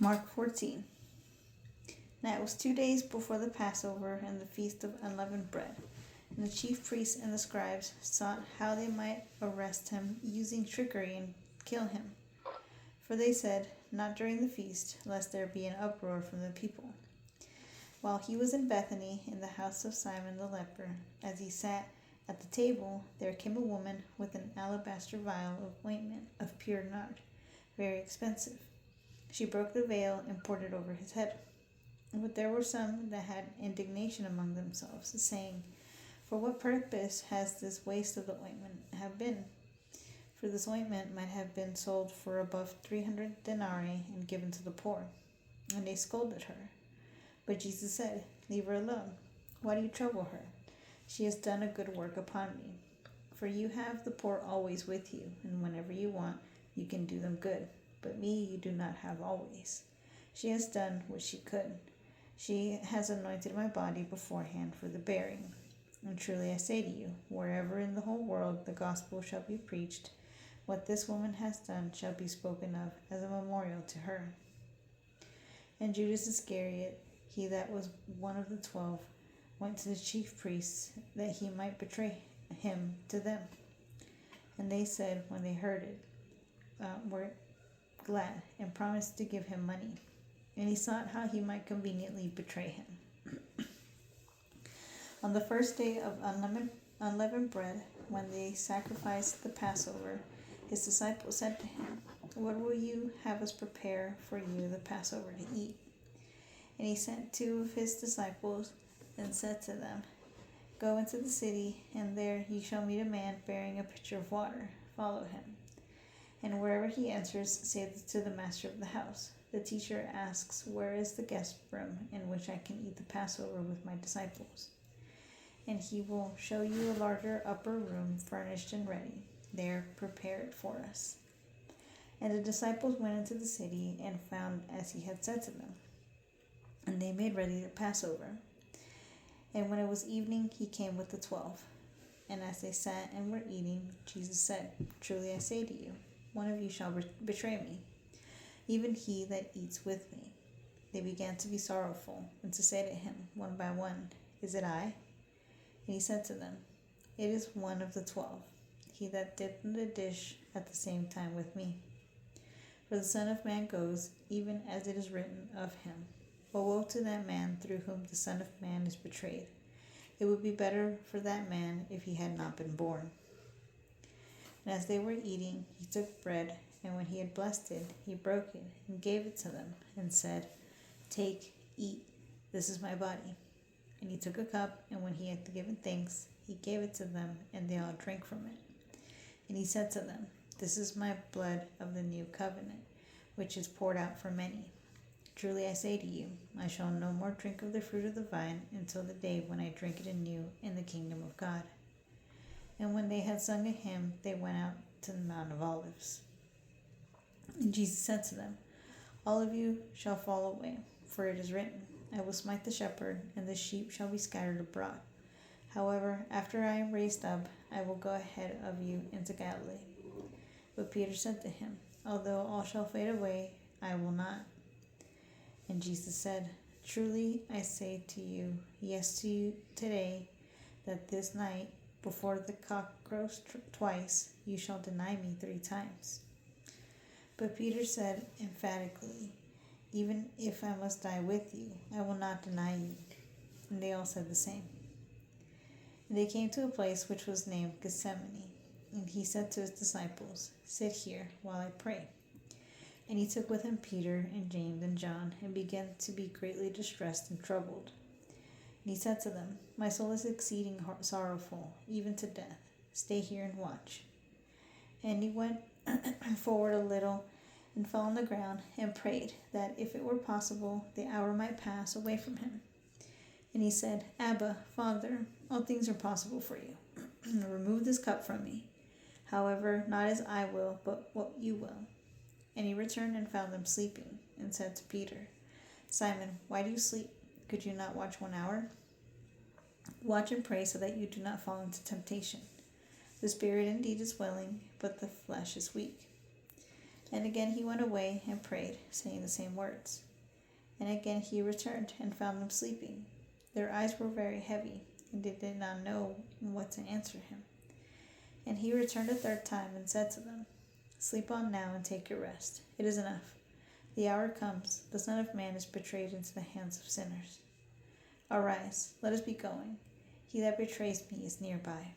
Mark 14. Now it was 2 days before the Passover and the feast of unleavened bread. And the chief priests and the scribes sought how they might arrest him using trickery and kill him. For they said, "Not during the feast, lest there be an uproar from the people." While he was in Bethany, in the house of Simon the leper, as he sat at the table, there came a woman with an alabaster vial of ointment of pure nard, very expensive. She broke the veil and poured it over his head. But there were some that had indignation among themselves, saying, "For what purpose has this waste of the ointment have been? For this ointment might have been sold for above 300 denarii and given to the poor." And they scolded her. But Jesus said, "Leave her alone. Why do you trouble her? She has done a good work upon me. For you have the poor always with you, and whenever you want, you can do them good. But me you do not have always. She has done what she could. She has anointed my body beforehand for the burying. And truly I say to you, wherever in the whole world the gospel shall be preached, what this woman has done shall be spoken of as a memorial to her." And Judas Iscariot, he that was one of the 12, went to the chief priests that he might betray him to them. And they said, when they heard it, were glad, and promised to give him money. And he sought how he might conveniently betray him. On the first day of unleavened bread, when they sacrificed the Passover, his disciples said to him, "What will you have us prepare for you the Passover to eat?" And he sent 2 of his disciples and said to them, "Go into the city, and there you shall meet a man bearing a pitcher of water. Follow him. And wherever he enters, say to the master of the house, 'The teacher asks, where is the guest room in which I can eat the Passover with my disciples?' And he will show you a larger upper room furnished and ready. There prepare it for us." And the disciples went into the city and found as he had said to them. And they made ready the Passover. And when it was evening, he came with the 12. And as they sat and were eating, Jesus said, "Truly I say to you, one of you shall betray me, even he that eats with me." They began to be sorrowful, and to say to him one by one, "Is it I?" And he said to them, "It is one of the 12, he that dipped in the dish at the same time with me. For the Son of Man goes, even as it is written of him. But woe to that man through whom the Son of Man is betrayed. It would be better for that man if he had not been born." And as they were eating, he took bread, and when he had blessed it, he broke it and gave it to them, and said, "Take, eat, this is my body." And he took a cup, and when he had given thanks, he gave it to them, and they all drank from it. And he said to them, "This is my blood of the new covenant, which is poured out for many. Truly I say to you, I shall no more drink of the fruit of the vine until the day when I drink it anew in the kingdom of God." And when they had sung a hymn, they went out to the Mount of Olives. And Jesus said to them, "All of you shall fall away, for it is written, I will smite the shepherd, and the sheep shall be scattered abroad. However, after I am raised up, I will go ahead of you into Galilee." But Peter said to him, "Although all shall fade away, I will not." And Jesus said, "Truly I say to you, yes to you today, that this night, before the cock crows twice, you shall deny me 3 times. But Peter said emphatically, "Even if I must die with you, I will not deny you." And they all said the same. And they came to a place which was named Gethsemane. And he said to his disciples, "Sit here while I pray." And he took with him Peter and James and John, and began to be greatly distressed and troubled. And he said to them, "My soul is exceeding sorrowful, even to death. Stay here and watch." And he went forward a little, and fell on the ground, and prayed that, if it were possible, the hour might pass away from him. And he said, "Abba, Father, all things are possible for you. Remove this cup from me. However, not as I will, but what you will." And he returned and found them sleeping, and said to Peter, "Simon, why do you sleep? Could you not watch 1 hour? Watch and pray so that you do not fall into temptation. The spirit indeed is willing, but the flesh is weak." And again he went away and prayed, saying the same words. And again he returned and found them sleeping. Their eyes were very heavy, and they did not know what to answer him. And he returned a third time and said to them, Sleep on now and take your rest. It is enough. The hour comes, the Son of Man is betrayed into the hands of sinners. Arise, let us be going. He that betrays me is nearby.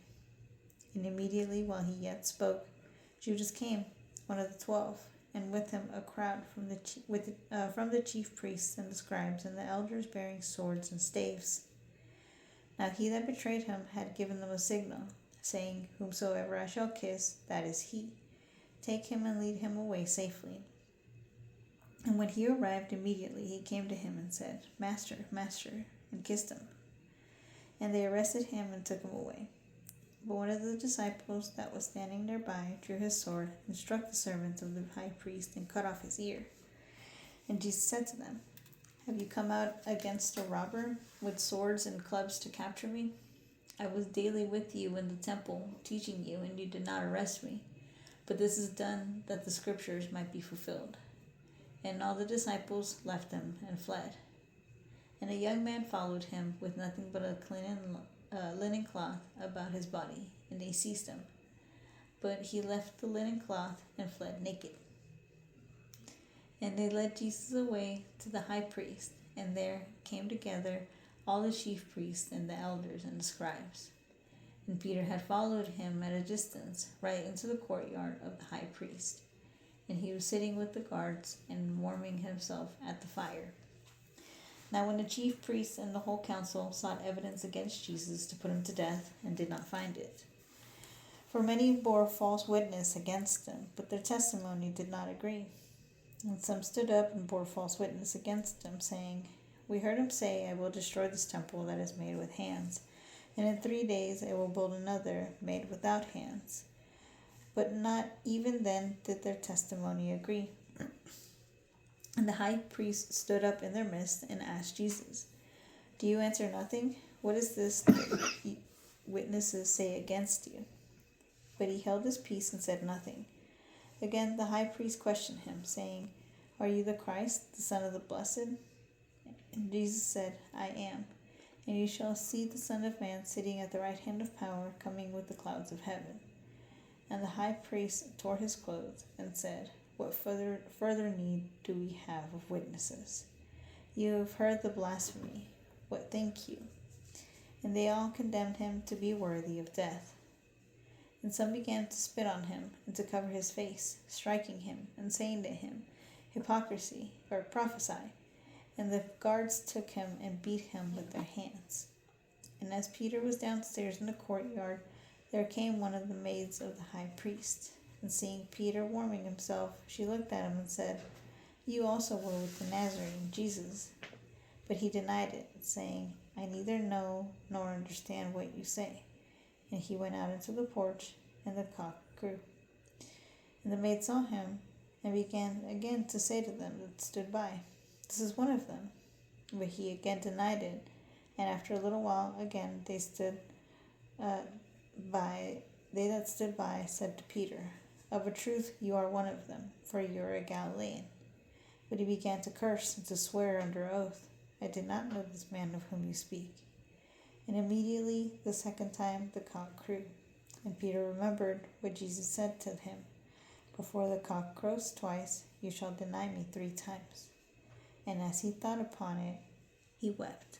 And immediately while he yet spoke, Judas came, one of the 12, and with him a crowd from the chief priests and the scribes and the elders bearing swords and staves. Now he that betrayed him had given them a signal, saying, Whomsoever I shall kiss, that is he. Take him and lead him away safely. And when he arrived, immediately he came to him and said, Master, Master, and kissed him. And they arrested him and took him away. But one of the disciples that was standing nearby drew his sword and struck the servant of the high priest and cut off his ear. And Jesus said to them, Have you come out against a robber with swords and clubs to capture me? I was daily with you in the temple, teaching you, and you did not arrest me. But this is done that the scriptures might be fulfilled. And all the disciples left him and fled. And a young man followed him with nothing but a linen cloth about his body, and they seized him. But he left the linen cloth and fled naked. And they led Jesus away to the high priest, and there came together all the chief priests and the elders and the scribes. And Peter had followed him at a distance, right into the courtyard of the high priest. And he was sitting with the guards and warming himself at the fire. Now when the chief priests and the whole council sought evidence against Jesus to put him to death, and did not find it. For many bore false witness against him, but their testimony did not agree. And some stood up and bore false witness against him, saying, We heard him say, I will destroy this temple that is made with hands, and in 3 days I will build another made without hands. But not even then did their testimony agree. And the high priest stood up in their midst and asked Jesus, Do you answer nothing? What is this that witnesses say against you? But he held his peace and said nothing. Again the high priest questioned him, saying, Are you the Christ, the Son of the Blessed? And Jesus said, I am. And you shall see the Son of Man sitting at the right hand of power, coming with the clouds of heaven. And the high priest tore his clothes and said, What further need do we have of witnesses? You have heard the blasphemy. What think you? And they all condemned him to be worthy of death. And some began to spit on him and to cover his face, striking him and saying to him, Hypocrisy, or prophesy. And the guards took him and beat him with their hands. And as Peter was downstairs in the courtyard, there came one of the maids of the high priest. And seeing Peter warming himself, she looked at him and said, You also were with the Nazarene, Jesus. But he denied it, saying, I neither know nor understand what you say. And he went out into the porch, and the cock crew. And the maid saw him, and began again to say to them that stood by, This is one of them. But he again denied it. And after a little while, again they that stood by said to Peter, Of a truth you are one of them, for you are a Galilean. But he began to curse and to swear under oath, I did not know this man of whom you speak. And immediately the second time the cock crew. And Peter remembered what Jesus said to him, Before the cock crows twice, you shall deny me 3 times. And as he thought upon it, he wept.